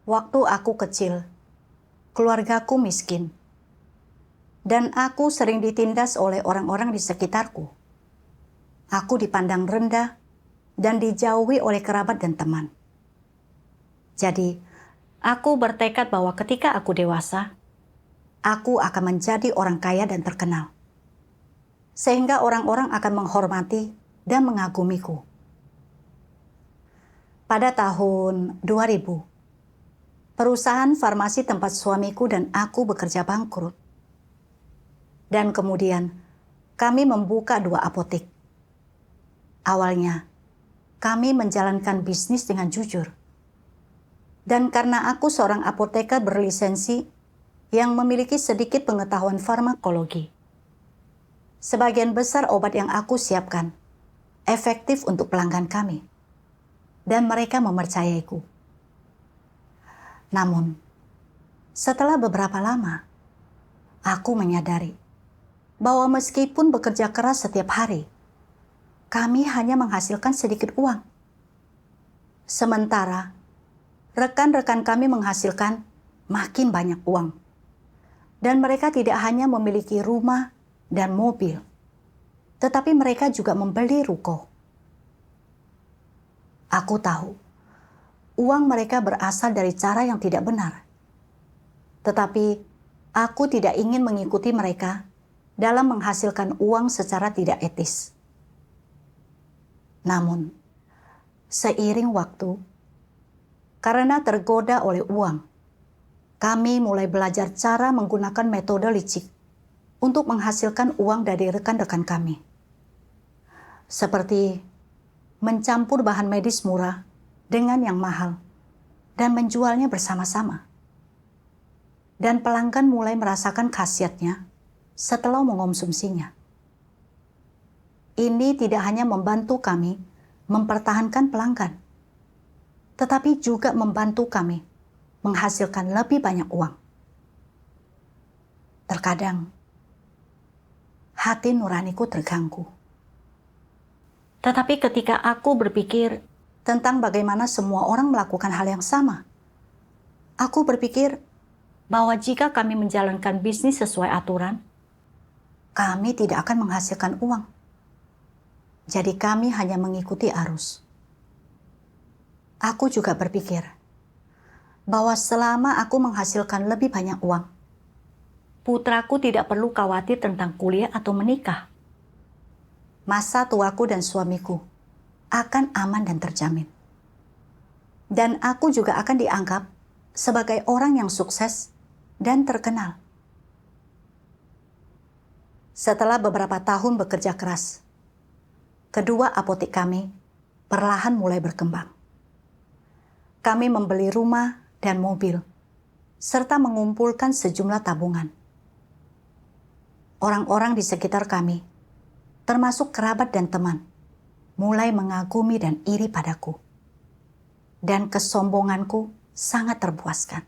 Waktu aku kecil, keluargaku miskin, dan aku sering ditindas oleh orang-orang di sekitarku. Aku dipandang rendah dan dijauhi oleh kerabat dan teman. Jadi, aku bertekad bahwa ketika aku dewasa, aku akan menjadi orang kaya dan terkenal. Sehingga orang-orang akan menghormati dan mengagumiku. Pada tahun 2000, perusahaan farmasi tempat suamiku dan aku bekerja bangkrut. Dan kemudian, kami membuka 2 apotek. Awalnya, kami menjalankan bisnis dengan jujur. Dan karena aku seorang apoteker berlisensi yang memiliki sedikit pengetahuan farmakologi, sebagian besar obat yang aku siapkan efektif untuk pelanggan kami. Dan mereka mempercayaiku. Namun, setelah beberapa lama, aku menyadari bahwa meskipun bekerja keras setiap hari, kami hanya menghasilkan sedikit uang. Sementara, rekan-rekan kami menghasilkan makin banyak uang. Dan mereka tidak hanya memiliki rumah dan mobil, tetapi mereka juga membeli ruko. Aku tahu, uang mereka berasal dari cara yang tidak benar. Tetapi, aku tidak ingin mengikuti mereka dalam menghasilkan uang secara tidak etis. Namun, seiring waktu, karena tergoda oleh uang, kami mulai belajar cara menggunakan metode licik untuk menghasilkan uang dari rekan-rekan kami. Seperti mencampur bahan medis murah dengan yang mahal dan menjualnya bersama-sama. Dan pelanggan mulai merasakan khasiatnya setelah mengonsumsinya. Ini tidak hanya membantu kami mempertahankan pelanggan, tetapi juga membantu kami menghasilkan lebih banyak uang. Terkadang, hati nuraniku terganggu. Tetapi ketika aku berpikir tentang bagaimana semua orang melakukan hal yang sama, aku berpikir bahwa jika kami menjalankan bisnis sesuai aturan, kami tidak akan menghasilkan uang. Jadi kami hanya mengikuti arus. Aku juga berpikir bahwa selama aku menghasilkan lebih banyak uang, putraku tidak perlu khawatir tentang kuliah atau menikah. Masa tuaku dan suamiku akan aman dan terjamin. Dan aku juga akan dianggap sebagai orang yang sukses dan terkenal. Setelah beberapa tahun bekerja keras, kedua apotek kami perlahan mulai berkembang. Kami membeli rumah dan mobil, serta mengumpulkan sejumlah tabungan. Orang-orang di sekitar kami, termasuk kerabat dan teman, mulai mengagumi dan iri padaku. Dan kesombonganku sangat terpuaskan.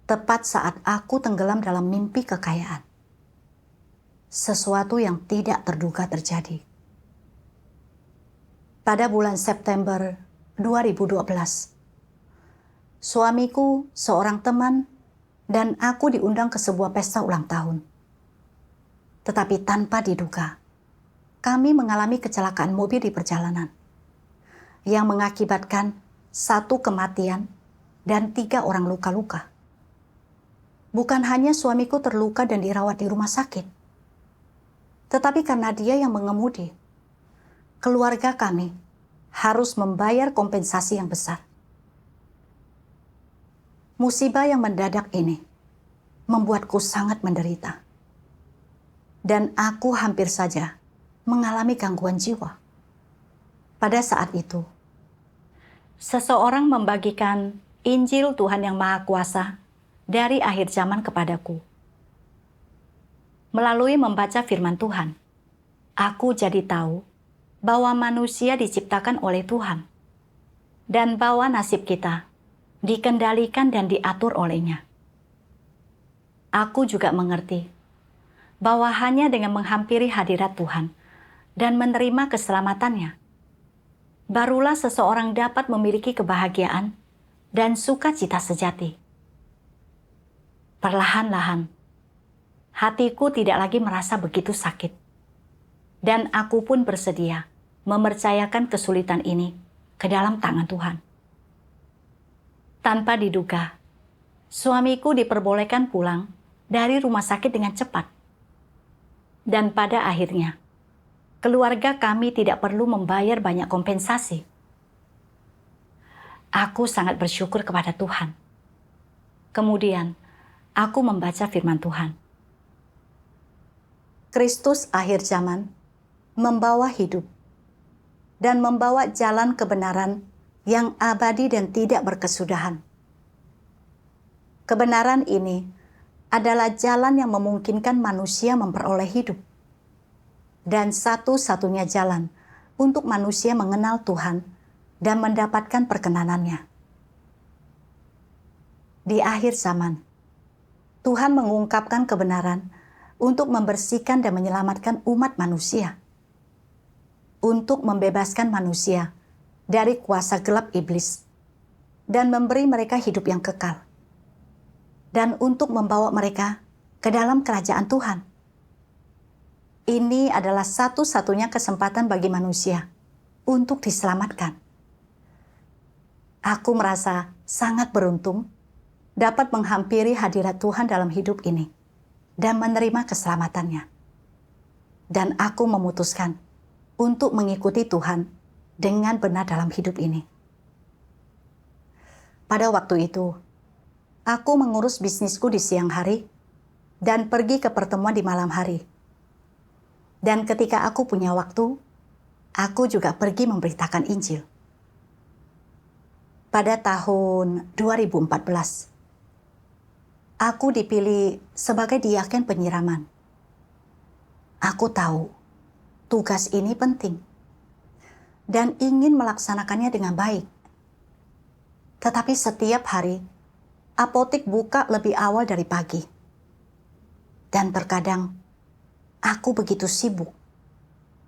Tepat saat aku tenggelam dalam mimpi kekayaan, sesuatu yang tidak terduga terjadi. Pada bulan September 2012, suamiku, seorang teman, dan aku diundang ke sebuah pesta ulang tahun. Tetapi tanpa diduga, kami mengalami kecelakaan mobil di perjalanan yang mengakibatkan 1 kematian dan 3 orang luka-luka. Bukan hanya suamiku terluka dan dirawat di rumah sakit, tetapi karena dia yang mengemudi, keluarga kami harus membayar kompensasi yang besar. Musibah yang mendadak ini membuatku sangat menderita. Dan aku hampir saja mengalami gangguan jiwa. Pada saat itu, seseorang membagikan Injil Tuhan yang Maha Kuasa dari akhir zaman kepadaku. Melalui membaca firman Tuhan, aku jadi tahu bahwa manusia diciptakan oleh Tuhan dan bahwa nasib kita dikendalikan dan diatur olehnya. Aku juga mengerti bahwa hanya dengan menghampiri hadirat Tuhan dan menerima keselamatannya, barulah seseorang dapat memiliki kebahagiaan dan sukacita sejati. Perlahan-lahan, hatiku tidak lagi merasa begitu sakit, dan aku pun bersedia mempercayakan kesulitan ini ke dalam tangan Tuhan. Tanpa diduga, suamiku diperbolehkan pulang dari rumah sakit dengan cepat. Dan pada akhirnya, keluarga kami tidak perlu membayar banyak kompensasi. Aku sangat bersyukur kepada Tuhan. Kemudian, aku membaca firman Tuhan. Kristus akhir zaman membawa hidup dan membawa jalan kebenaran yang abadi dan tidak berkesudahan. Kebenaran ini adalah jalan yang memungkinkan manusia memperoleh hidup, dan satu-satunya jalan untuk manusia mengenal Tuhan dan mendapatkan perkenanannya. Di akhir zaman, Tuhan mengungkapkan kebenaran untuk membersihkan dan menyelamatkan umat manusia, untuk membebaskan manusia dari kuasa gelap iblis, dan memberi mereka hidup yang kekal, dan untuk membawa mereka ke dalam kerajaan Tuhan. Ini adalah satu-satunya kesempatan bagi manusia untuk diselamatkan. Aku merasa sangat beruntung dapat menghampiri hadirat Tuhan dalam hidup ini dan menerima keselamatannya. Dan aku memutuskan untuk mengikuti Tuhan dengan benar dalam hidup ini. Pada waktu itu, aku mengurus bisnisku di siang hari dan pergi ke pertemuan di malam hari. Dan ketika aku punya waktu, aku juga pergi memberitakan Injil. Pada tahun 2014, aku dipilih sebagai diaken penyiraman. Aku tahu tugas ini penting dan ingin melaksanakannya dengan baik. Tetapi setiap hari, apotik buka lebih awal dari pagi. Dan terkadang, aku begitu sibuk,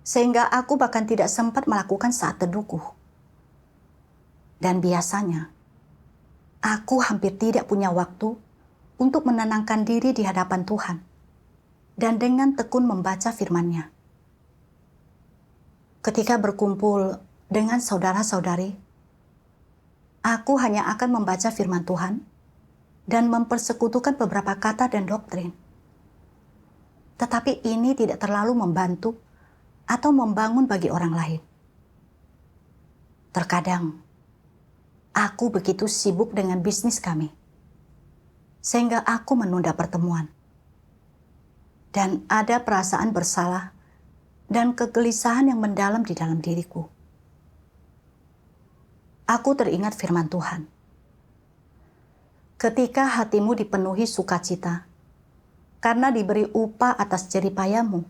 sehingga aku bahkan tidak sempat melakukan saat teduhku. Dan biasanya, aku hampir tidak punya waktu untuk menenangkan diri di hadapan Tuhan, dan dengan tekun membaca firman-Nya. Ketika berkumpul dengan saudara-saudari, aku hanya akan membaca firman Tuhan dan mempersekutukan beberapa kata dan doktrin. Tetapi ini tidak terlalu membantu atau membangun bagi orang lain. Terkadang, aku begitu sibuk dengan bisnis kami, sehingga aku menunda pertemuan. Dan ada perasaan bersalah dan kegelisahan yang mendalam di dalam diriku. Aku teringat firman Tuhan. Ketika hatimu dipenuhi sukacita, karena diberi upah atas jerih payahmu,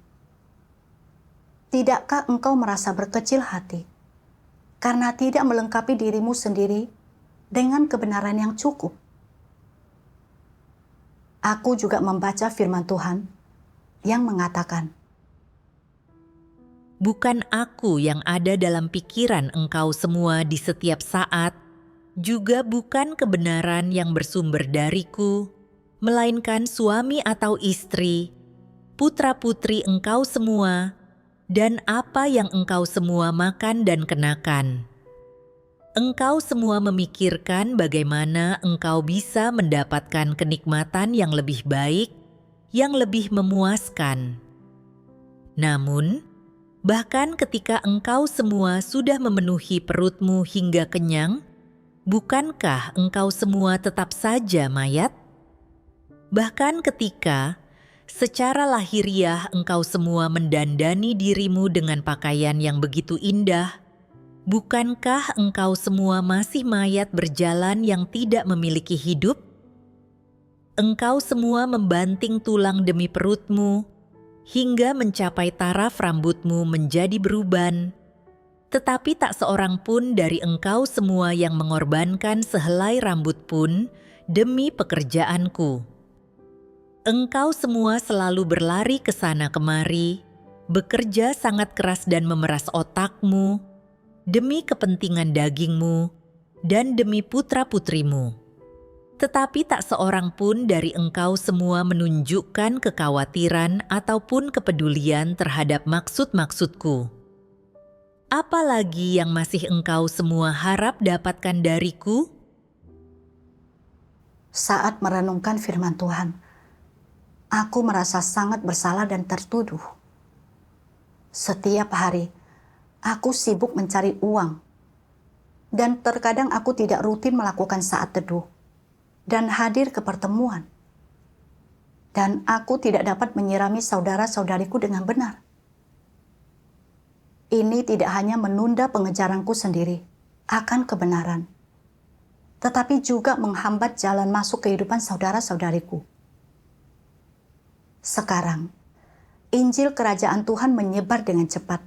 tidakkah engkau merasa berkecil hati, karena tidak melengkapi dirimu sendiri dengan kebenaran yang cukup? Aku juga membaca firman Tuhan yang mengatakan, Bukan aku yang ada dalam pikiran engkau semua di setiap saat, juga bukan kebenaran yang bersumber dariku, melainkan suami atau istri, putra-putri engkau semua, dan apa yang engkau semua makan dan kenakan. Engkau semua memikirkan bagaimana engkau bisa mendapatkan kenikmatan yang lebih baik, yang lebih memuaskan. Namun, bahkan ketika engkau semua sudah memenuhi perutmu hingga kenyang, bukankah engkau semua tetap saja mayat? Bahkan ketika secara lahiriah engkau semua mendandani dirimu dengan pakaian yang begitu indah, bukankah engkau semua masih mayat berjalan yang tidak memiliki hidup? Engkau semua membanting tulang demi perutmu, hingga mencapai taraf rambutmu menjadi beruban. Tetapi tak seorang pun dari engkau semua yang mengorbankan sehelai rambut pun demi pekerjaanku. Engkau semua selalu berlari ke sana kemari, bekerja sangat keras dan memeras otakmu, demi kepentingan dagingmu, dan demi putra-putrimu. Tetapi tak seorang pun dari engkau semua menunjukkan kekhawatiran ataupun kepedulian terhadap maksud-maksudku. Apalagi yang masih engkau semua harap dapatkan dariku? Saat merenungkan firman Tuhan, aku merasa sangat bersalah dan tertuduh. Setiap hari, aku sibuk mencari uang, dan terkadang aku tidak rutin melakukan saat teduh dan hadir ke pertemuan. Dan aku tidak dapat menyirami saudara-saudariku dengan benar. Ini tidak hanya menunda pengejaranku sendiri akan kebenaran, tetapi juga menghambat jalan masuk kehidupan saudara-saudariku. Sekarang, Injil Kerajaan Tuhan menyebar dengan cepat,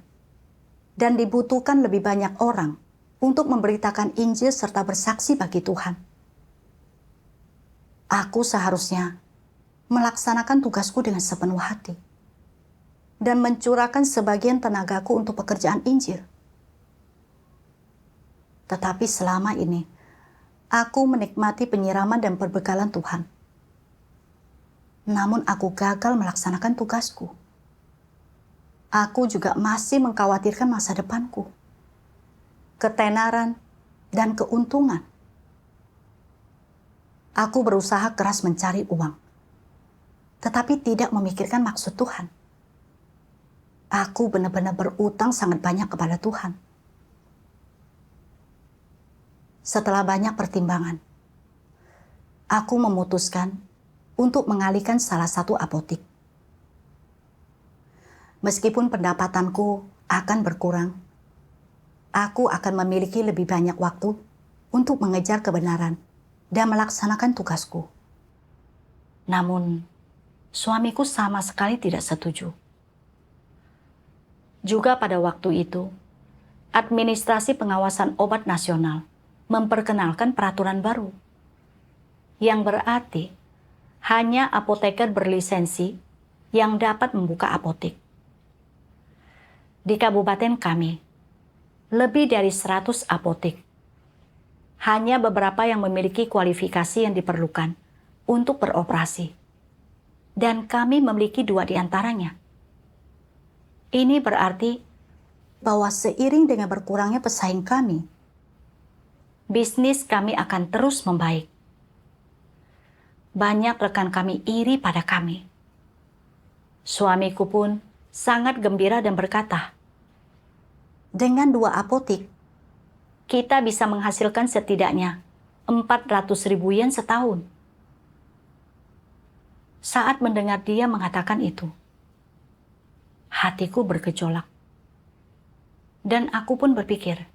dan dibutuhkan lebih banyak orang untuk memberitakan Injil serta bersaksi bagi Tuhan. Aku seharusnya melaksanakan tugasku dengan sepenuh hati dan mencurahkan sebagian tenagaku untuk pekerjaan Injil. Tetapi selama ini, aku menikmati penyiraman dan perbekalan Tuhan. Namun aku gagal melaksanakan tugasku. Aku juga masih mengkhawatirkan masa depanku, ketenaran, dan keuntungan. Aku berusaha keras mencari uang, tetapi tidak memikirkan maksud Tuhan. Aku benar-benar berutang sangat banyak kepada Tuhan. Setelah banyak pertimbangan, aku memutuskan untuk mengalihkan salah satu apotik. Meskipun pendapatanku akan berkurang, aku akan memiliki lebih banyak waktu untuk mengejar kebenaran dan melaksanakan tugasku. Namun, suamiku sama sekali tidak setuju. Juga pada waktu itu, Administrasi Pengawasan Obat Nasional memperkenalkan peraturan baru, yang berarti hanya apoteker berlisensi yang dapat membuka apotik. Di kabupaten kami, lebih dari 100 apotik. Hanya beberapa yang memiliki kualifikasi yang diperlukan untuk beroperasi. Dan kami memiliki 2 di antaranya. Ini berarti bahwa seiring dengan berkurangnya pesaing kami, bisnis kami akan terus membaik. Banyak rekan kami iri pada kami. Suamiku pun sangat gembira dan berkata, dengan 2 apotik, kita bisa menghasilkan setidaknya 400.000 yen setahun. Saat mendengar dia mengatakan itu, hatiku bergejolak. Dan aku pun berpikir,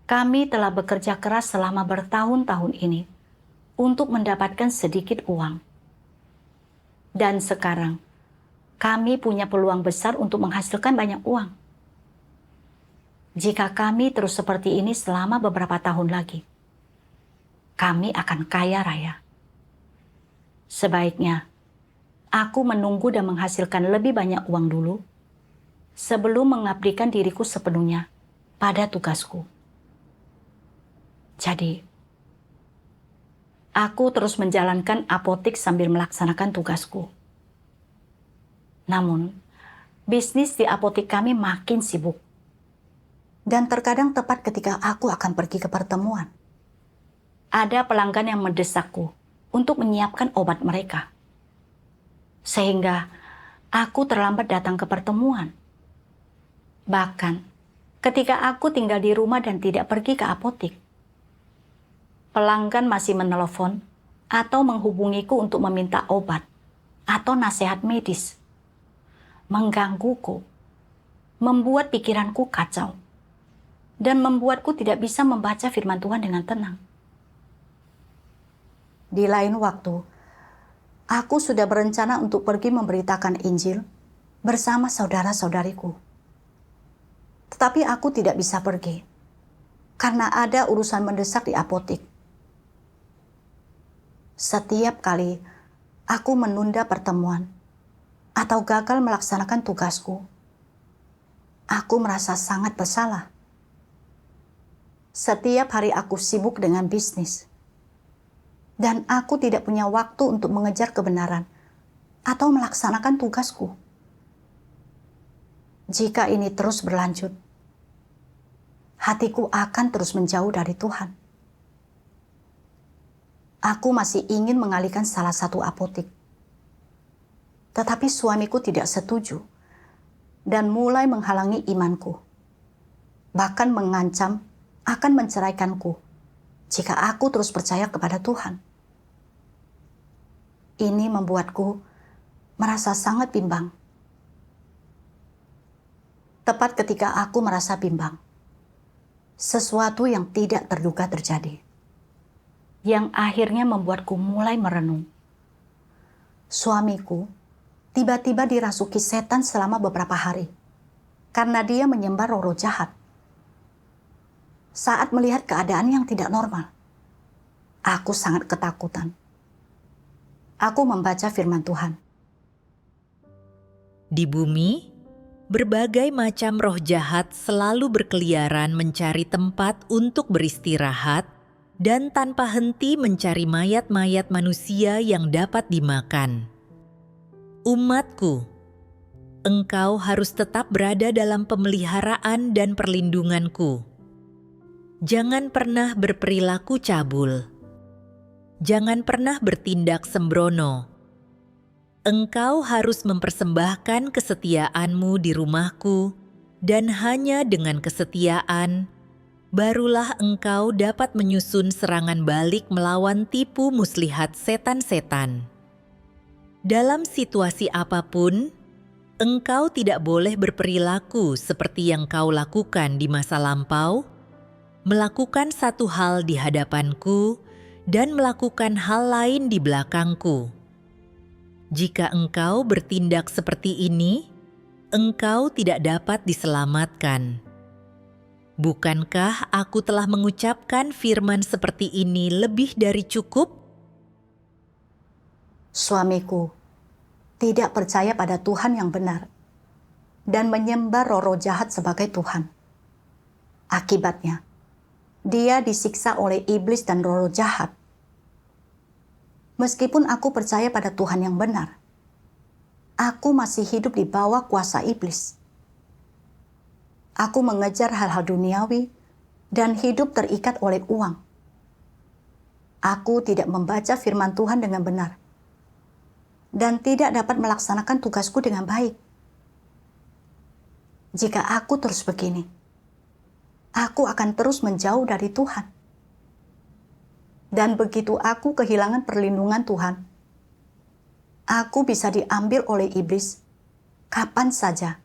kami telah bekerja keras selama bertahun-tahun ini untuk mendapatkan sedikit uang. Dan sekarang, kami punya peluang besar untuk menghasilkan banyak uang. Jika kami terus seperti ini selama beberapa tahun lagi, kami akan kaya raya. Sebaiknya, aku menunggu dan menghasilkan lebih banyak uang dulu sebelum mengabdikan diriku sepenuhnya pada tugasku. Jadi, aku terus menjalankan apotik sambil melaksanakan tugasku. Namun, bisnis di apotik kami makin sibuk. Dan terkadang tepat ketika aku akan pergi ke pertemuan, ada pelanggan yang mendesakku untuk menyiapkan obat mereka. Sehingga aku terlambat datang ke pertemuan. Bahkan ketika aku tinggal di rumah dan tidak pergi ke apotik, pelanggan masih menelepon atau menghubungiku untuk meminta obat atau nasihat medis. Menggangguku, membuat pikiranku kacau, dan membuatku tidak bisa membaca firman Tuhan dengan tenang. Di lain waktu, aku sudah berencana untuk pergi memberitakan Injil bersama saudara-saudariku. Tetapi aku tidak bisa pergi, karena ada urusan mendesak di apotik. Setiap kali aku menunda pertemuan atau gagal melaksanakan tugasku, aku merasa sangat bersalah. Setiap hari aku sibuk dengan bisnis. Dan aku tidak punya waktu untuk mengejar kebenaran atau melaksanakan tugasku. Jika ini terus berlanjut, hatiku akan terus menjauh dari Tuhan. Aku masih ingin mengalihkan salah satu apotek. Tetapi suamiku tidak setuju dan mulai menghalangi imanku. Bahkan mengancam akan menceraikanku jika aku terus percaya kepada Tuhan. Ini membuatku merasa sangat bimbang. Tepat ketika aku merasa bimbang, sesuatu yang tidak terduga terjadi, yang akhirnya membuatku mulai merenung. Suamiku tiba-tiba dirasuki setan selama beberapa hari karena dia menyembah roh-roh jahat. Saat melihat keadaan yang tidak normal, aku sangat ketakutan. Aku membaca firman Tuhan. Di bumi, berbagai macam roh jahat selalu berkeliaran mencari tempat untuk beristirahat dan tanpa henti mencari mayat-mayat manusia yang dapat dimakan. Umatku, engkau harus tetap berada dalam pemeliharaan dan perlindunganku. Jangan pernah berperilaku cabul. Jangan pernah bertindak sembrono. Engkau harus mempersembahkan kesetiaanmu di rumahku, dan hanya dengan kesetiaan, barulah engkau dapat menyusun serangan balik melawan tipu muslihat setan-setan. Dalam situasi apapun, engkau tidak boleh berperilaku seperti yang kau lakukan di masa lampau, melakukan satu hal di hadapanku, dan melakukan hal lain di belakangku. Jika engkau bertindak seperti ini, engkau tidak dapat diselamatkan. Bukankah aku telah mengucapkan firman seperti ini lebih dari cukup? Suamiku tidak percaya pada Tuhan yang benar dan menyembah roh-roh jahat sebagai Tuhan. Akibatnya, dia disiksa oleh iblis dan roh-roh jahat. Meskipun aku percaya pada Tuhan yang benar, aku masih hidup di bawah kuasa iblis. Aku mengejar hal-hal duniawi dan hidup terikat oleh uang. Aku tidak membaca firman Tuhan dengan benar dan tidak dapat melaksanakan tugasku dengan baik. Jika aku terus begini, aku akan terus menjauh dari Tuhan. Dan begitu aku kehilangan perlindungan Tuhan, aku bisa diambil oleh iblis kapan saja.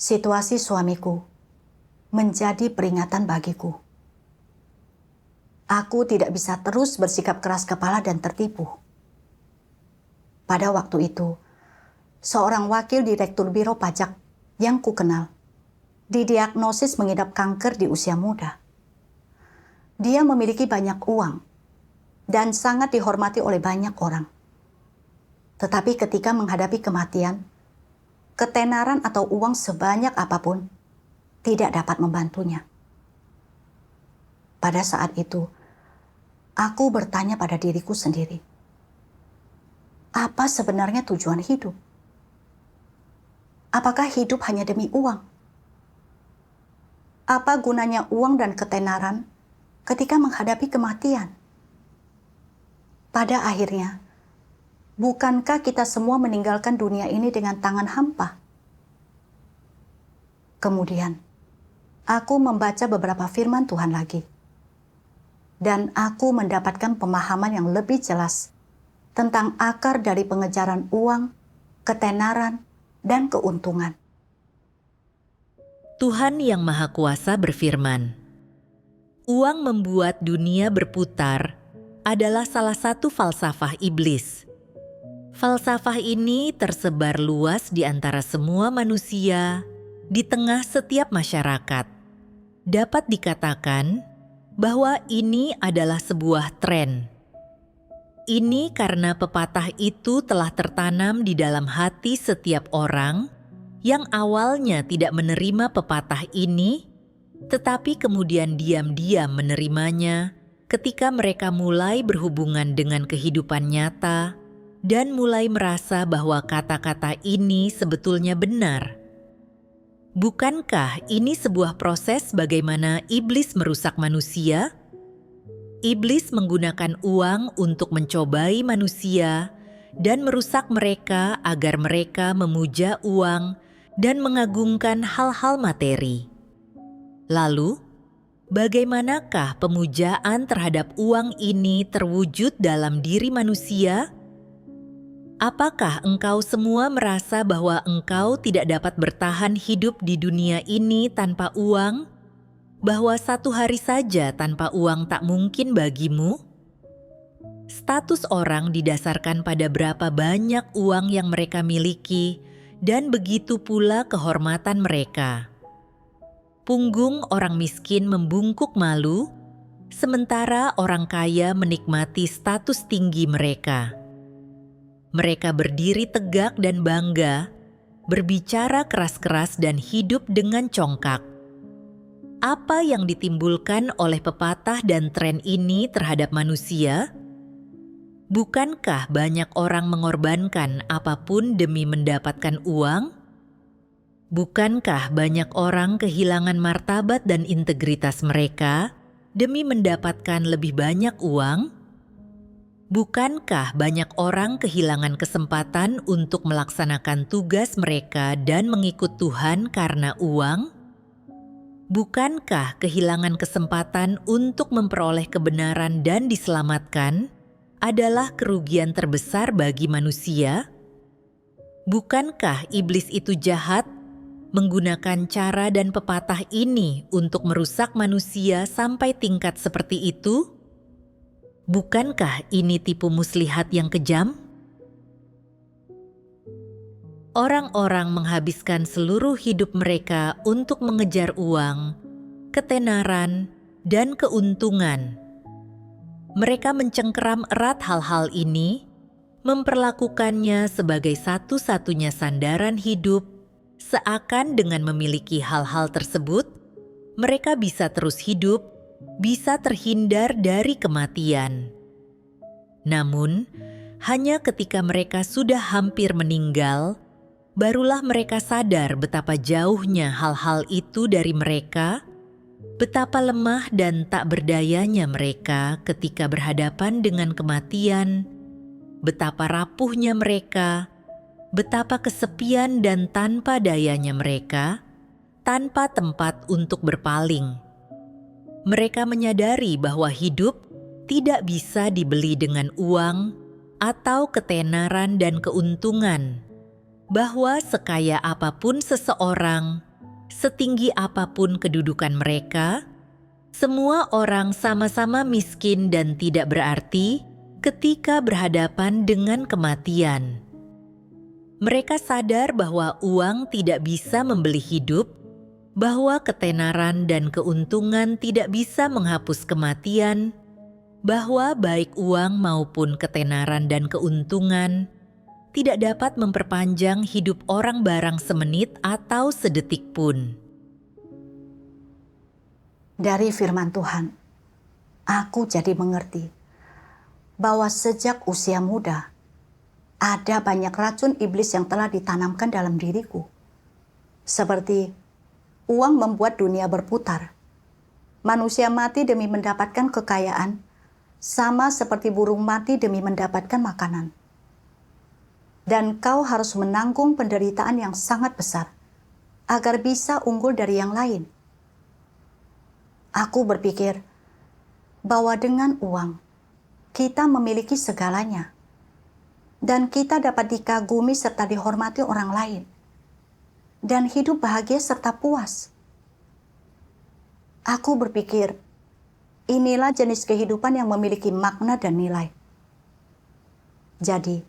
Situasi suamiku menjadi peringatan bagiku. Aku tidak bisa terus bersikap keras kepala dan tertipu. Pada waktu itu, seorang wakil direktur biro pajak yang kukenal didiagnosis mengidap kanker di usia muda. Dia memiliki banyak uang dan sangat dihormati oleh banyak orang. Tetapi ketika menghadapi kematian, ketenaran atau uang sebanyak apapun tidak dapat membantunya. Pada saat itu, aku bertanya pada diriku sendiri, apa sebenarnya tujuan hidup? Apakah hidup hanya demi uang? Apa gunanya uang dan ketenaran ketika menghadapi kematian? Pada akhirnya, bukankah kita semua meninggalkan dunia ini dengan tangan hampa? Kemudian, aku membaca beberapa firman Tuhan lagi. Dan aku mendapatkan pemahaman yang lebih jelas tentang akar dari pengejaran uang, ketenaran, dan keuntungan. Tuhan Yang Maha Kuasa berfirman, "Uang membuat dunia berputar adalah salah satu falsafah iblis. Falsafah ini tersebar luas di antara semua manusia, di tengah setiap masyarakat. Dapat dikatakan bahwa ini adalah sebuah tren. Ini karena pepatah itu telah tertanam di dalam hati setiap orang yang awalnya tidak menerima pepatah ini tetapi kemudian diam-diam menerimanya ketika mereka mulai berhubungan dengan kehidupan nyata dan mulai merasa bahwa kata-kata ini sebetulnya benar. Bukankah ini sebuah proses bagaimana iblis merusak manusia? Iblis menggunakan uang untuk mencobai manusia dan merusak mereka agar mereka memuja uang dan mengagungkan hal-hal materi. Lalu, bagaimanakah pemujaan terhadap uang ini terwujud dalam diri manusia? Apakah engkau semua merasa bahwa engkau tidak dapat bertahan hidup di dunia ini tanpa uang? Bahwa satu hari saja tanpa uang tak mungkin bagimu? Status orang didasarkan pada berapa banyak uang yang mereka miliki, dan begitu pula kehormatan mereka. Punggung orang miskin membungkuk malu, sementara orang kaya menikmati status tinggi mereka. Mereka berdiri tegak dan bangga, berbicara keras-keras dan hidup dengan congkak. Apa yang ditimbulkan oleh pepatah dan tren ini terhadap manusia? Bukankah banyak orang mengorbankan apapun demi mendapatkan uang? Bukankah banyak orang kehilangan martabat dan integritas mereka demi mendapatkan lebih banyak uang? Bukankah banyak orang kehilangan kesempatan untuk melaksanakan tugas mereka dan mengikut Tuhan karena uang? Bukankah kehilangan kesempatan untuk memperoleh kebenaran dan diselamatkan adalah kerugian terbesar bagi manusia? Bukankah iblis itu jahat, menggunakan cara dan pepatah ini untuk merusak manusia sampai tingkat seperti itu? Bukankah ini tipu muslihat yang kejam? Orang-orang menghabiskan seluruh hidup mereka untuk mengejar uang, ketenaran, dan keuntungan. Mereka mencengkeram erat hal-hal ini, memperlakukannya sebagai satu-satunya sandaran hidup, seakan dengan memiliki hal-hal tersebut, mereka bisa terus hidup, bisa terhindar dari kematian. Namun, hanya ketika mereka sudah hampir meninggal, barulah mereka sadar betapa jauhnya hal-hal itu dari mereka, betapa lemah dan tak berdayanya mereka ketika berhadapan dengan kematian, betapa rapuhnya mereka, betapa kesepian dan tanpa dayanya mereka, tanpa tempat untuk berpaling. Mereka menyadari bahwa hidup tidak bisa dibeli dengan uang atau ketenaran dan keuntungan, bahwa sekaya apapun seseorang, setinggi apapun kedudukan mereka, semua orang sama-sama miskin dan tidak berarti ketika berhadapan dengan kematian. Mereka sadar bahwa uang tidak bisa membeli hidup, bahwa ketenaran dan keuntungan tidak bisa menghapus kematian, bahwa baik uang maupun ketenaran dan keuntungan tidak dapat memperpanjang hidup orang barang semenit atau sedetik pun. Dari firman Tuhan, aku jadi mengerti bahwa sejak usia muda, ada banyak racun iblis yang telah ditanamkan dalam diriku. Seperti uang membuat dunia berputar. Manusia mati demi mendapatkan kekayaan, sama seperti burung mati demi mendapatkan makanan. Dan kau harus menanggung penderitaan yang sangat besar, agar bisa unggul dari yang lain. Aku berpikir bahwa dengan uang, kita memiliki segalanya. Dan kita dapat dikagumi serta dihormati orang lain. Dan hidup bahagia serta puas. Aku berpikir, inilah jenis kehidupan yang memiliki makna dan nilai. Jadi,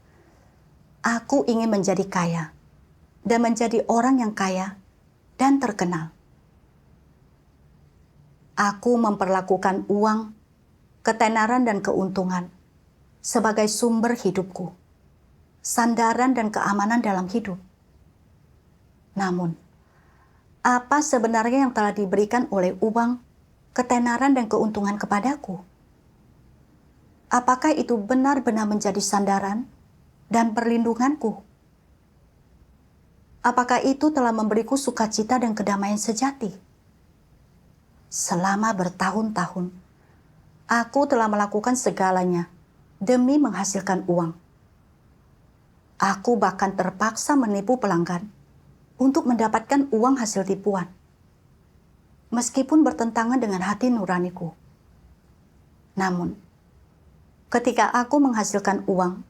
aku ingin menjadi kaya dan menjadi orang yang kaya dan terkenal. Aku memperlakukan uang, ketenaran dan keuntungan sebagai sumber hidupku, sandaran dan keamanan dalam hidup. Namun, Apa sebenarnya yang telah diberikan oleh uang, ketenaran dan keuntungan kepadaku? Apakah itu benar-benar menjadi sandaran dan perlindunganku? Apakah itu telah memberiku sukacita dan kedamaian sejati? Selama bertahun-tahun, aku telah melakukan segalanya demi menghasilkan uang. Aku bahkan terpaksa menipu pelanggan untuk mendapatkan uang hasil tipuan, meskipun bertentangan dengan hati nuraniku. Namun, ketika aku menghasilkan uang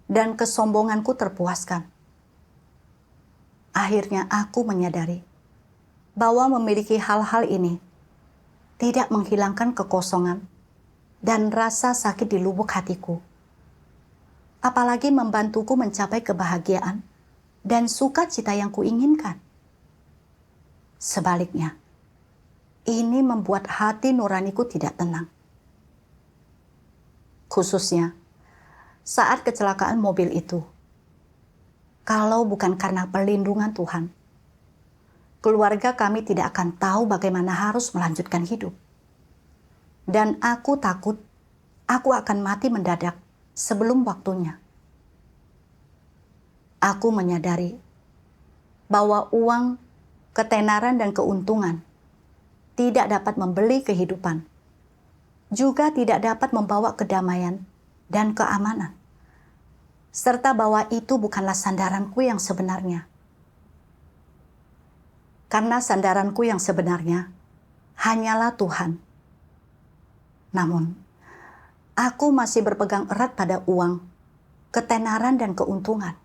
dan kesombonganku terpuaskan, akhirnya aku menyadari bahwa memiliki hal-hal ini tidak menghilangkan kekosongan dan rasa sakit di lubuk hatiku, apalagi membantuku mencapai kebahagiaan dan sukacita yang kuinginkan. Sebaliknya, ini membuat hati nuraniku tidak tenang. Khususnya saat kecelakaan mobil itu. Kalau bukan karena perlindungan Tuhan, keluarga kami tidak akan tahu bagaimana harus melanjutkan hidup. Dan aku takut aku akan mati mendadak sebelum waktunya. Aku menyadari bahwa uang, ketenaran dan keuntungan tidak dapat membeli kehidupan, juga tidak dapat membawa kedamaian dan keamanan, serta bahwa itu bukanlah sandaranku yang sebenarnya. Karena sandaranku yang sebenarnya hanyalah Tuhan. Namun, aku masih berpegang erat pada uang, ketenaran dan keuntungan.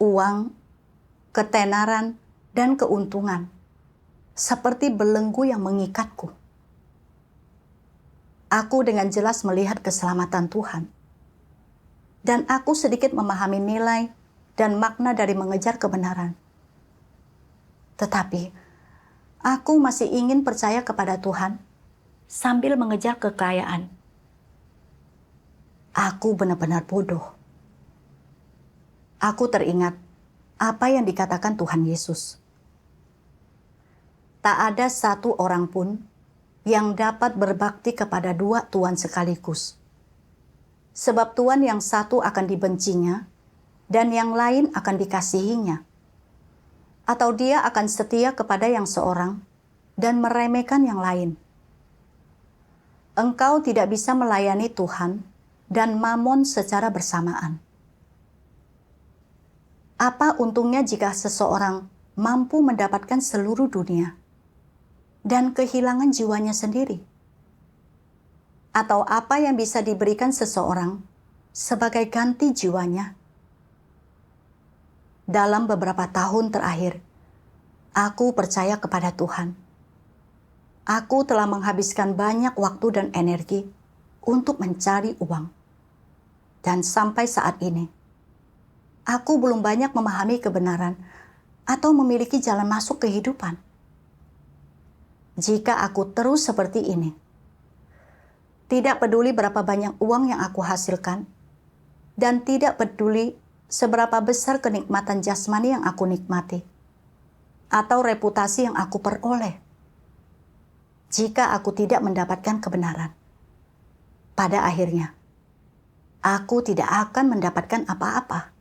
Uang, ketenaran dan keuntungan seperti belenggu yang mengikatku. Aku dengan jelas melihat keselamatan Tuhan, dan aku sedikit memahami nilai dan makna dari mengejar kebenaran. Tetapi, aku masih ingin percaya kepada Tuhan sambil mengejar kekayaan. Aku benar-benar bodoh. Aku teringat apa yang dikatakan Tuhan Yesus. Tak ada satu orang pun yang dapat berbakti kepada dua tuan sekaligus. Sebab tuan yang satu akan dibencinya, dan yang lain akan dikasihinya. Atau dia akan setia kepada yang seorang dan meremehkan yang lain. Engkau tidak bisa melayani Tuhan dan Mamon secara bersamaan. Apa untungnya jika seseorang mampu mendapatkan seluruh dunia dan kehilangan jiwanya sendiri? Atau apa yang bisa diberikan seseorang sebagai ganti jiwanya? Dalam beberapa tahun terakhir, aku percaya kepada Tuhan. Aku telah menghabiskan banyak waktu dan energi untuk mencari uang. Dan sampai saat ini, aku belum banyak memahami kebenaran atau memiliki jalan masuk kehidupan. Jika aku terus seperti ini, tidak peduli berapa banyak uang yang aku hasilkan, dan tidak peduli seberapa besar kenikmatan jasmani yang aku nikmati, atau reputasi yang aku peroleh. Jika aku tidak mendapatkan kebenaran, pada akhirnya, aku tidak akan mendapatkan apa-apa.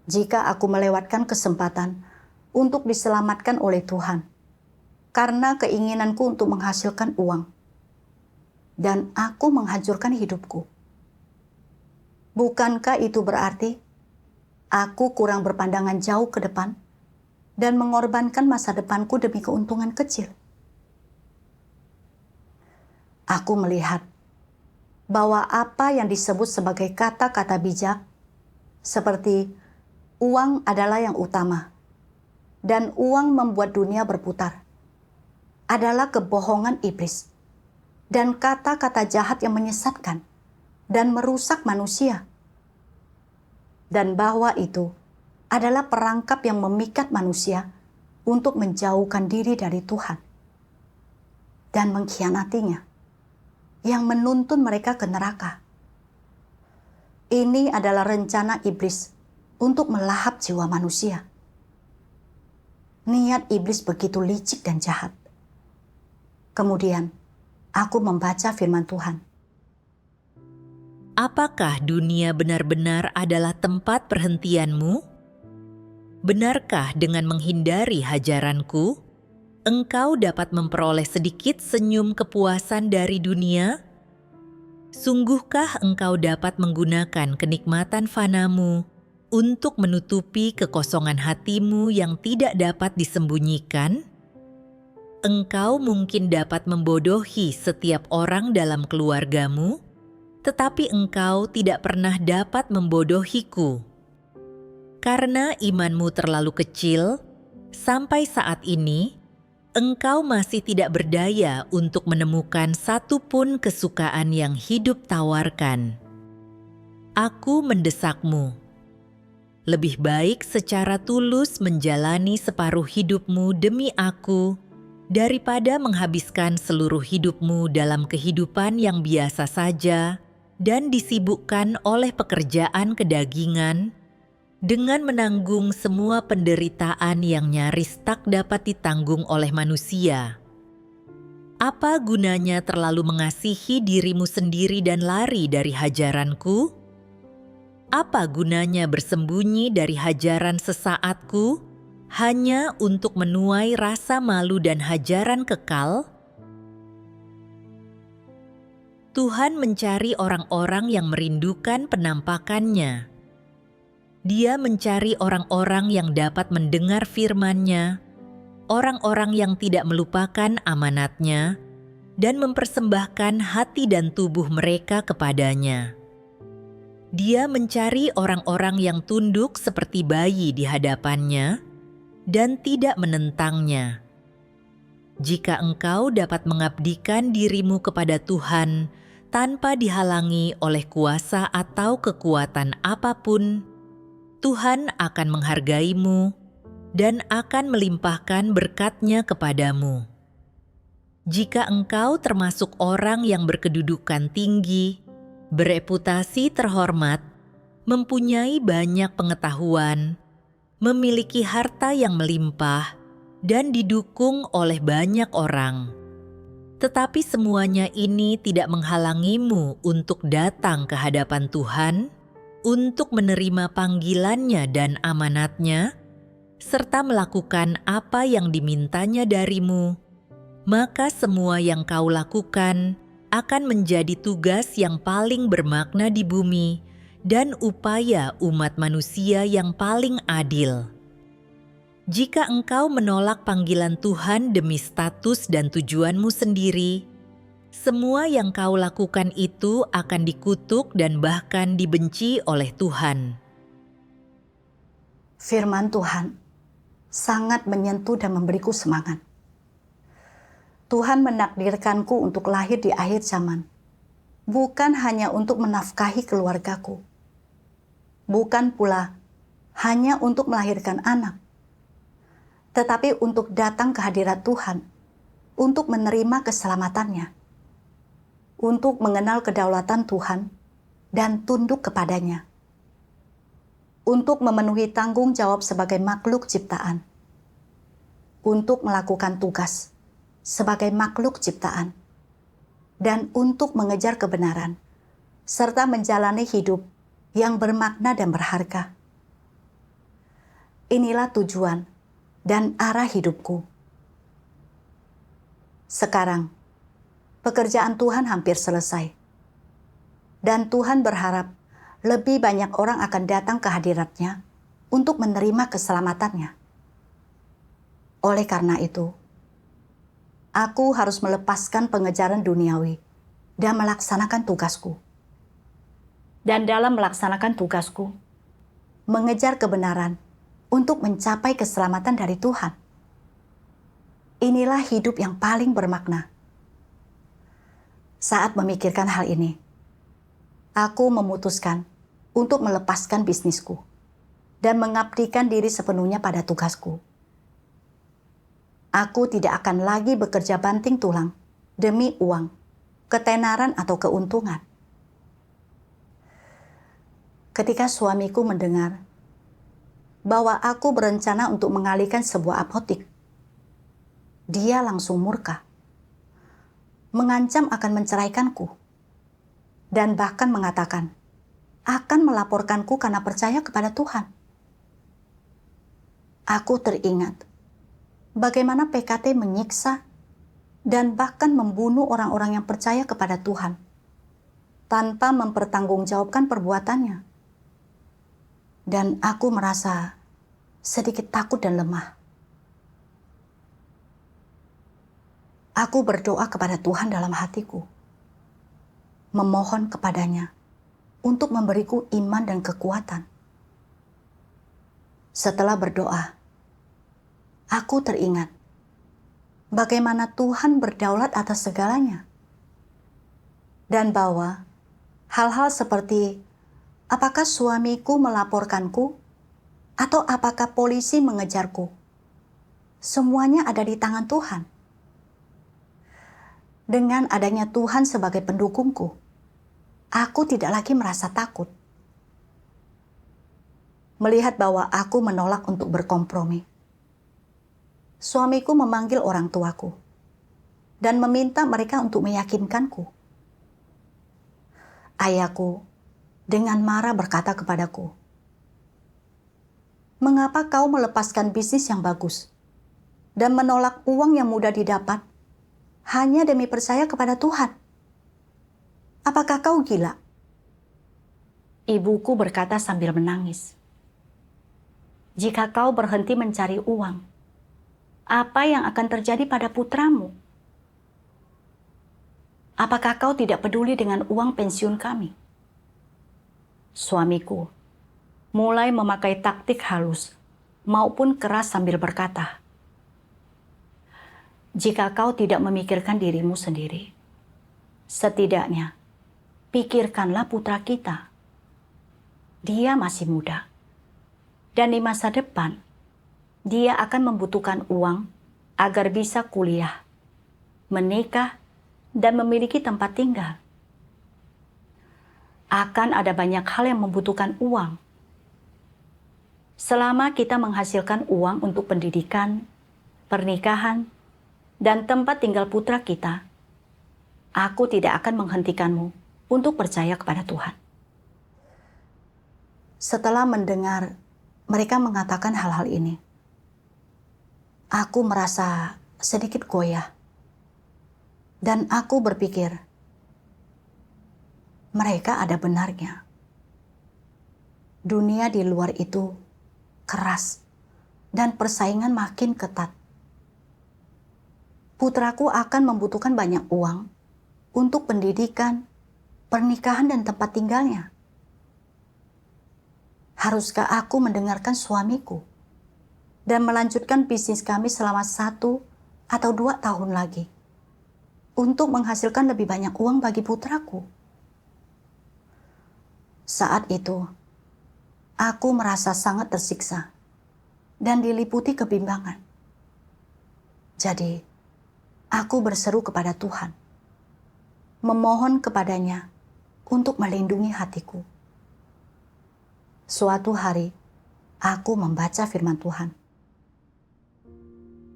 Jika aku melewatkan kesempatan untuk diselamatkan oleh Tuhan, karena keinginanku untuk menghasilkan uang, dan aku menghancurkan hidupku, bukankah itu berarti aku kurang berpandangan jauh ke depan dan mengorbankan masa depanku demi keuntungan kecil? Aku melihat bahwa apa yang disebut sebagai kata-kata bijak, seperti uang adalah yang utama, dan uang membuat dunia berputar, adalah kebohongan iblis, dan kata-kata jahat yang menyesatkan dan merusak manusia. Dan bahwa itu adalah perangkap yang memikat manusia untuk menjauhkan diri dari Tuhan dan mengkhianatinya, yang menuntun mereka ke neraka. Ini adalah rencana iblis untuk melahap jiwa manusia. Niat iblis begitu licik dan jahat. Kemudian, aku membaca firman Tuhan. Apakah dunia benar-benar adalah tempat perhentianmu? Benarkah dengan menghindari hajaranku, engkau dapat memperoleh sedikit senyum kepuasan dari dunia? Sungguhkah engkau dapat menggunakan kenikmatan fanamu untuk menutupi kekosongan hatimu yang tidak dapat disembunyikan? Engkau mungkin dapat membodohi setiap orang dalam keluargamu, tetapi engkau tidak pernah dapat membodohiku. Karena imanmu terlalu kecil, sampai saat ini, engkau masih tidak berdaya untuk menemukan satu pun kesukaan yang hidup tawarkan. Aku mendesakmu. Lebih baik secara tulus menjalani separuh hidupmu demi aku, daripada menghabiskan seluruh hidupmu dalam kehidupan yang biasa saja dan disibukkan oleh pekerjaan kedagingan, dengan menanggung semua penderitaan yang nyaris tak dapat ditanggung oleh manusia. Apa gunanya terlalu mengasihi dirimu sendiri dan lari dari hajaranku? Apa gunanya bersembunyi dari hajaran sesaatku hanya untuk menuai rasa malu dan hajaran kekal? Tuhan mencari orang-orang yang merindukan penampakannya. Dia mencari orang-orang yang dapat mendengar firman-Nya, orang-orang yang tidak melupakan amanat-Nya, dan mempersembahkan hati dan tubuh mereka kepadanya. Dia mencari orang-orang yang tunduk seperti bayi di hadapan-Nya dan tidak menentang-Nya. Jika engkau dapat mengabdikan dirimu kepada Tuhan tanpa dihalangi oleh kuasa atau kekuatan apapun, Tuhan akan menghargaimu dan akan melimpahkan berkat-Nya kepadamu. Jika engkau termasuk orang yang berkedudukan tinggi, bereputasi terhormat, mempunyai banyak pengetahuan, memiliki harta yang melimpah, dan didukung oleh banyak orang, tetapi semuanya ini tidak menghalangimu untuk datang ke hadapan Tuhan, untuk menerima panggilan-Nya dan amanat-Nya, serta melakukan apa yang dimintanya darimu, maka semua yang kau lakukan akan menjadi tugas yang paling bermakna di bumi dan upaya umat manusia yang paling adil. Jika engkau menolak panggilan Tuhan demi status dan tujuanmu sendiri, semua yang kau lakukan itu akan dikutuk dan bahkan dibenci oleh Tuhan. Firman Tuhan sangat menyentuh dan memberiku semangat. Tuhan menakdirkanku untuk lahir di akhir zaman, bukan hanya untuk menafkahi keluargaku, bukan pula hanya untuk melahirkan anak, tetapi untuk datang ke hadirat Tuhan, untuk menerima keselamatannya, untuk mengenal kedaulatan Tuhan dan tunduk kepadanya, untuk memenuhi tanggung jawab sebagai makhluk ciptaan, untuk melakukan tugas sebagai makhluk ciptaan, dan untuk mengejar kebenaran, serta menjalani hidup yang bermakna dan berharga. Inilah tujuan dan arah hidupku. Sekarang, pekerjaan Tuhan hampir selesai. Dan Tuhan berharap lebih banyak orang akan datang ke hadirat-Nya untuk menerima keselamatannya. Oleh karena itu, aku harus melepaskan pengejaran duniawi dan melaksanakan tugasku. Dan dalam melaksanakan tugasku, mengejar kebenaran untuk mencapai keselamatan dari Tuhan. Inilah hidup yang paling bermakna. Saat memikirkan hal ini, aku memutuskan untuk melepaskan bisnisku dan mengabdikan diri sepenuhnya pada tugasku. Aku tidak akan lagi bekerja banting tulang demi uang, ketenaran atau keuntungan. Ketika suamiku mendengar bahwa aku berencana untuk mengalihkan sebuah apotik. Dia langsung murka, mengancam akan menceraikanku, dan bahkan mengatakan akan melaporkanku karena percaya kepada Tuhan. Aku teringat bagaimana PKT menyiksa dan bahkan membunuh orang-orang yang percaya kepada Tuhan tanpa mempertanggungjawabkan perbuatannya. Dan aku merasa sedikit takut dan lemah. Aku berdoa kepada Tuhan dalam hatiku, memohon kepadanya untuk memberiku iman dan kekuatan. Setelah berdoa, aku teringat bagaimana Tuhan berdaulat atas segalanya, dan bahwa hal-hal seperti apakah suamiku melaporkanku atau apakah polisi mengejarku, semuanya ada di tangan Tuhan. Dengan adanya Tuhan sebagai pendukungku, aku tidak lagi merasa takut. Melihat bahwa aku menolak untuk berkompromi, suamiku memanggil orang tuaku dan meminta mereka untuk meyakinkanku. Ayahku dengan marah berkata kepadaku, "Mengapa kau melepaskan bisnis yang bagus dan menolak uang yang mudah didapat hanya demi percaya kepada Tuhan? Apakah kau gila?" Ibuku berkata sambil menangis, "Jika kau berhenti mencari uang, apa yang akan terjadi pada putramu? Apakah kau tidak peduli dengan uang pensiun kami?" Suamiku mulai memakai taktik halus maupun keras sambil berkata, "Jika kau tidak memikirkan dirimu sendiri, setidaknya pikirkanlah putra kita. Dia masih muda, dan di masa depan dia akan membutuhkan uang agar bisa kuliah, menikah, dan memiliki tempat tinggal. Akan ada banyak hal yang membutuhkan uang. Selama kita menghasilkan uang untuk pendidikan, pernikahan, dan tempat tinggal putra kita, aku tidak akan menghentikanmu untuk percaya kepada Tuhan." Setelah mendengar mereka mengatakan hal-hal ini, aku merasa sedikit goyah. Dan aku berpikir, mereka ada benarnya. Dunia di luar itu keras dan persaingan makin ketat. Putraku akan membutuhkan banyak uang untuk pendidikan, pernikahan, dan tempat tinggalnya. Haruskah aku mendengarkan suamiku dan melanjutkan bisnis kami selama 1 atau 2 tahun lagi untuk menghasilkan lebih banyak uang bagi putraku? Saat itu, aku merasa sangat tersiksa dan diliputi kebimbangan. Jadi, aku berseru kepada Tuhan, memohon kepadanya untuk melindungi hatiku. Suatu hari, aku membaca firman Tuhan.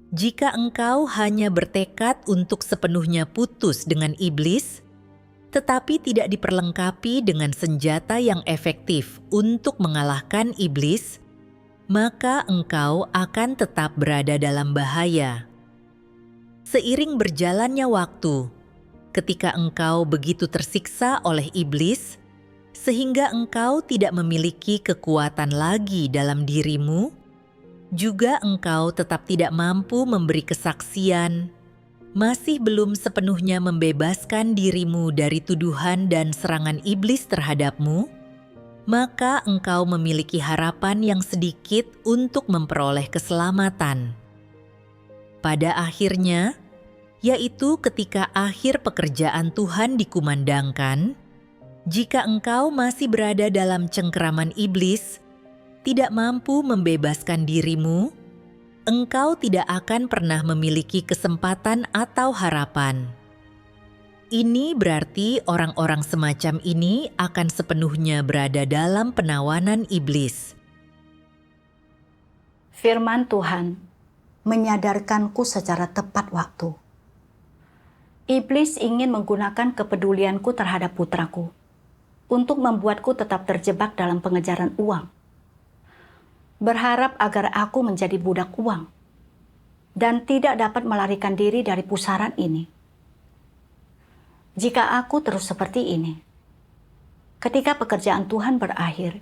Jika engkau hanya bertekad untuk sepenuhnya putus dengan iblis, tetapi tidak diperlengkapi dengan senjata yang efektif untuk mengalahkan iblis, maka engkau akan tetap berada dalam bahaya. Seiring berjalannya waktu, ketika engkau begitu tersiksa oleh iblis, sehingga engkau tidak memiliki kekuatan lagi dalam dirimu, juga engkau tetap tidak mampu memberi kesaksian, masih belum sepenuhnya membebaskan dirimu dari tuduhan dan serangan iblis terhadapmu, maka engkau memiliki harapan yang sedikit untuk memperoleh keselamatan. Pada akhirnya, yaitu ketika akhir pekerjaan Tuhan dikumandangkan, jika engkau masih berada dalam cengkeraman iblis, tidak mampu membebaskan dirimu, engkau tidak akan pernah memiliki kesempatan atau harapan. Ini berarti orang-orang semacam ini akan sepenuhnya berada dalam penawanan iblis. Firman Tuhan menyadarkanku secara tepat waktu. Iblis ingin menggunakan kepedulianku terhadap putraku untuk membuatku tetap terjebak dalam pengejaran uang. Berharap agar aku menjadi budak uang dan tidak dapat melarikan diri dari pusaran ini. Jika aku terus seperti ini, ketika pekerjaan Tuhan berakhir,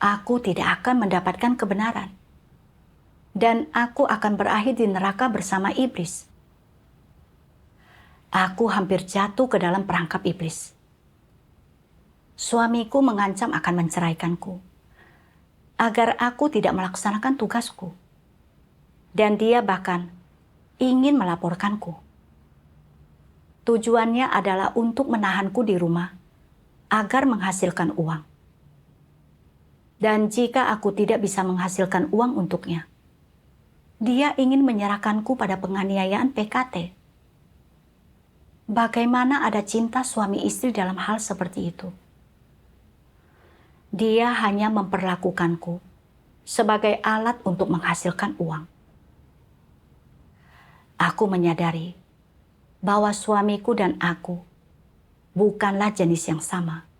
aku tidak akan mendapatkan kebenaran. Dan aku akan berakhir di neraka bersama iblis. Aku hampir jatuh ke dalam perangkap iblis. Suamiku mengancam akan menceraikanku, agar aku tidak melaksanakan tugasku. Dan dia bahkan ingin melaporkanku. Tujuannya adalah untuk menahanku di rumah, agar menghasilkan uang. Dan jika aku tidak bisa menghasilkan uang untuknya, dia ingin menyerahkanku pada penganiayaan PKT. Bagaimana ada cinta suami istri dalam hal seperti itu? Dia hanya memperlakukanku sebagai alat untuk menghasilkan uang. Aku menyadari bahwa suamiku dan aku bukanlah jenis yang sama,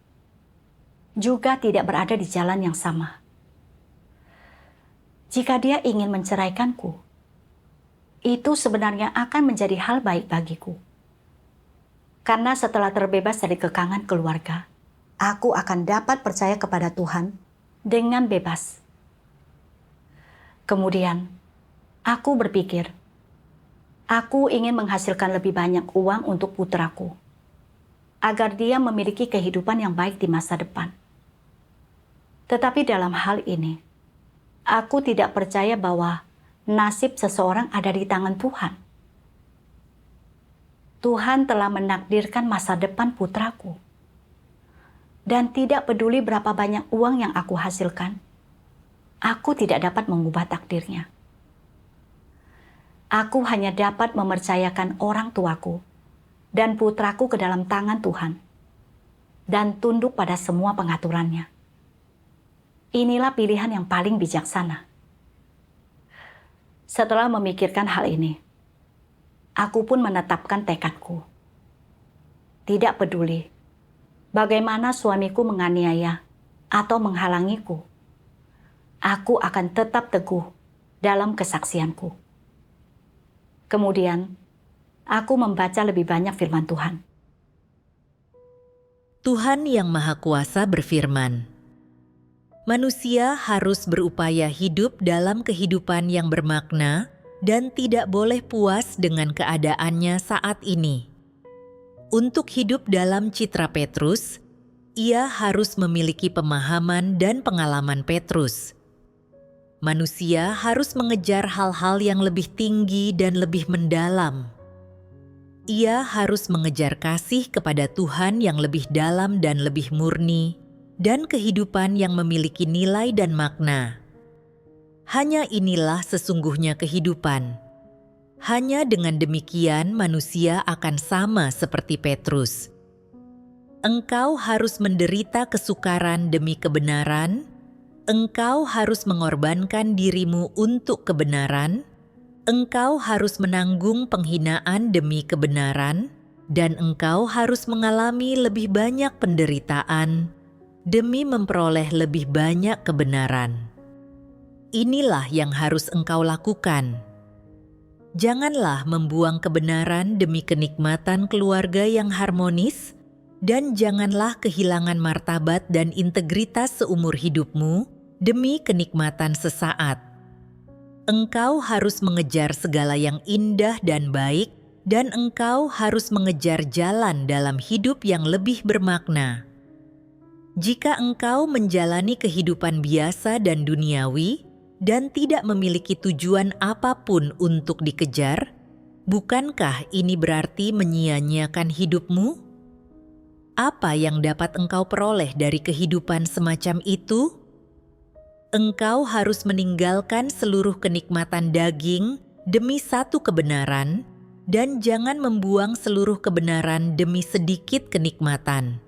juga tidak berada di jalan yang sama. Jika dia ingin menceraikanku, itu sebenarnya akan menjadi hal baik bagiku. Karena setelah terbebas dari kekangan keluarga, aku akan dapat percaya kepada Tuhan dengan bebas. Kemudian, aku berpikir, aku ingin menghasilkan lebih banyak uang untuk putraku, agar dia memiliki kehidupan yang baik di masa depan. Tetapi dalam hal ini, aku tidak percaya bahwa nasib seseorang ada di tangan Tuhan. Tuhan telah menakdirkan masa depan putraku. Dan tidak peduli berapa banyak uang yang aku hasilkan, aku tidak dapat mengubah takdirnya. Aku hanya dapat mempercayakan orang tuaku dan putraku ke dalam tangan Tuhan dan tunduk pada semua pengaturannya. Inilah pilihan yang paling bijaksana. Setelah memikirkan hal ini, aku pun menetapkan tekadku. Tidak peduli bagaimana suamiku menganiaya atau menghalangiku, aku akan tetap teguh dalam kesaksianku. Kemudian, aku membaca lebih banyak firman Tuhan. Tuhan Yang Maha Kuasa berfirman, manusia harus berupaya hidup dalam kehidupan yang bermakna dan tidak boleh puas dengan keadaannya saat ini. Untuk hidup dalam citra Petrus, ia harus memiliki pemahaman dan pengalaman Petrus. Manusia harus mengejar hal-hal yang lebih tinggi dan lebih mendalam. Ia harus mengejar kasih kepada Tuhan yang lebih dalam dan lebih murni, dan kehidupan yang memiliki nilai dan makna. Hanya inilah sesungguhnya kehidupan. Hanya dengan demikian manusia akan sama seperti Petrus. Engkau harus menderita kesukaran demi kebenaran. Engkau harus mengorbankan dirimu untuk kebenaran. Engkau harus menanggung penghinaan demi kebenaran. Dan engkau harus mengalami lebih banyak penderitaan demi memperoleh lebih banyak kebenaran. Inilah yang harus engkau lakukan. Janganlah membuang kebenaran demi kenikmatan keluarga yang harmonis, dan janganlah kehilangan martabat dan integritas seumur hidupmu demi kenikmatan sesaat. Engkau harus mengejar segala yang indah dan baik, dan engkau harus mengejar jalan dalam hidup yang lebih bermakna. Jika engkau menjalani kehidupan biasa dan duniawi, dan tidak memiliki tujuan apapun untuk dikejar, bukankah ini berarti menyia-nyiakan hidupmu? Apa yang dapat engkau peroleh dari kehidupan semacam itu? Engkau harus meninggalkan seluruh kenikmatan daging demi satu kebenaran, dan jangan membuang seluruh kebenaran demi sedikit kenikmatan.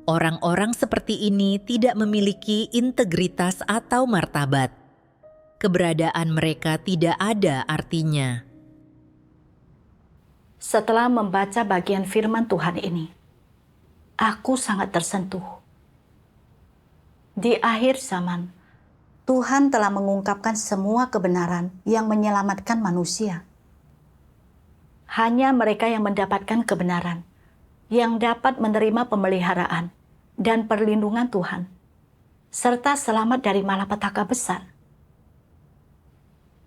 Orang-orang seperti ini tidak memiliki integritas atau martabat. keberadaan mereka tidak ada artinya. Setelah membaca bagian firman Tuhan ini, aku sangat tersentuh. Di akhir zaman, Tuhan telah mengungkapkan semua kebenaran yang menyelamatkan manusia. Hanya mereka yang mendapatkan kebenaran, yang dapat menerima pemeliharaan dan perlindungan Tuhan, serta selamat dari malapetaka besar.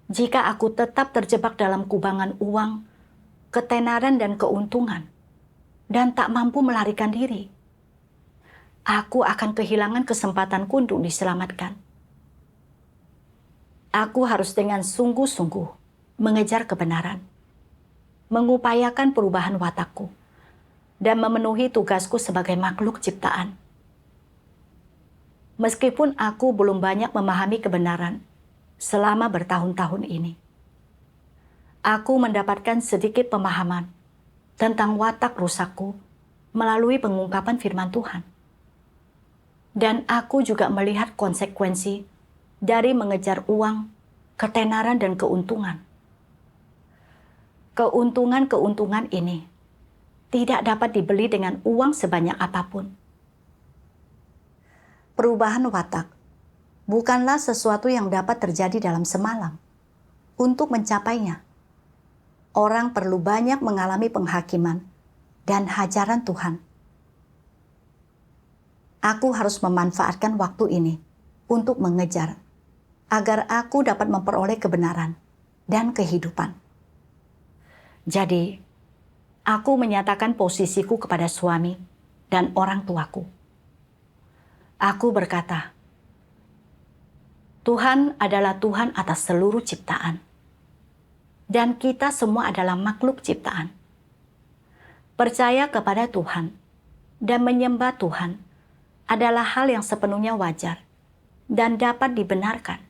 Jika aku tetap terjebak dalam kubangan uang, ketenaran dan keuntungan, dan tak mampu melarikan diri, aku akan kehilangan kesempatanku untuk diselamatkan. Aku harus dengan sungguh-sungguh mengejar kebenaran, mengupayakan perubahan watakku, dan memenuhi tugasku sebagai makhluk ciptaan. Meskipun aku belum banyak memahami kebenaran selama bertahun-tahun ini, aku mendapatkan sedikit pemahaman tentang watak rusakku melalui pengungkapan firman Tuhan. Dan aku juga melihat konsekuensi dari mengejar uang, ketenaran, dan keuntungan. Keuntungan-keuntungan ini tidak dapat dibeli dengan uang sebanyak apapun. Perubahan watak bukanlah sesuatu yang dapat terjadi dalam semalam. Untuk mencapainya, orang perlu banyak mengalami penghakiman dan hajaran Tuhan. Aku harus memanfaatkan waktu ini untuk mengejar, agar aku dapat memperoleh kebenaran dan kehidupan. Jadi, aku menyatakan posisiku kepada suami dan orang tuaku. Aku berkata, Tuhan adalah Tuhan atas seluruh ciptaan, dan kita semua adalah makhluk ciptaan. Percaya kepada Tuhan dan menyembah Tuhan adalah hal yang sepenuhnya wajar dan dapat dibenarkan.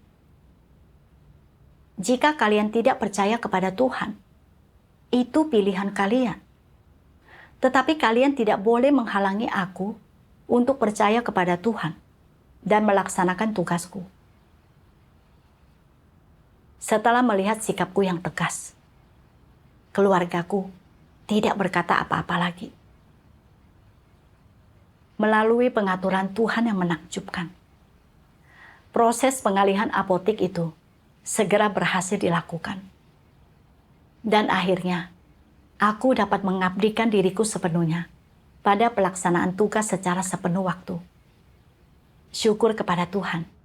Jika kalian tidak percaya kepada Tuhan, itu pilihan kalian. Tetapi kalian tidak boleh menghalangi aku untuk percaya kepada Tuhan dan melaksanakan tugasku. Setelah melihat sikapku yang tegas, keluargaku tidak berkata apa-apa lagi. Melalui pengaturan Tuhan yang menakjubkan, proses pengalihan apotik itu segera berhasil dilakukan. Dan akhirnya, aku dapat mengabdikan diriku sepenuhnya pada pelaksanaan tugas secara sepenuh waktu. Syukur kepada Tuhan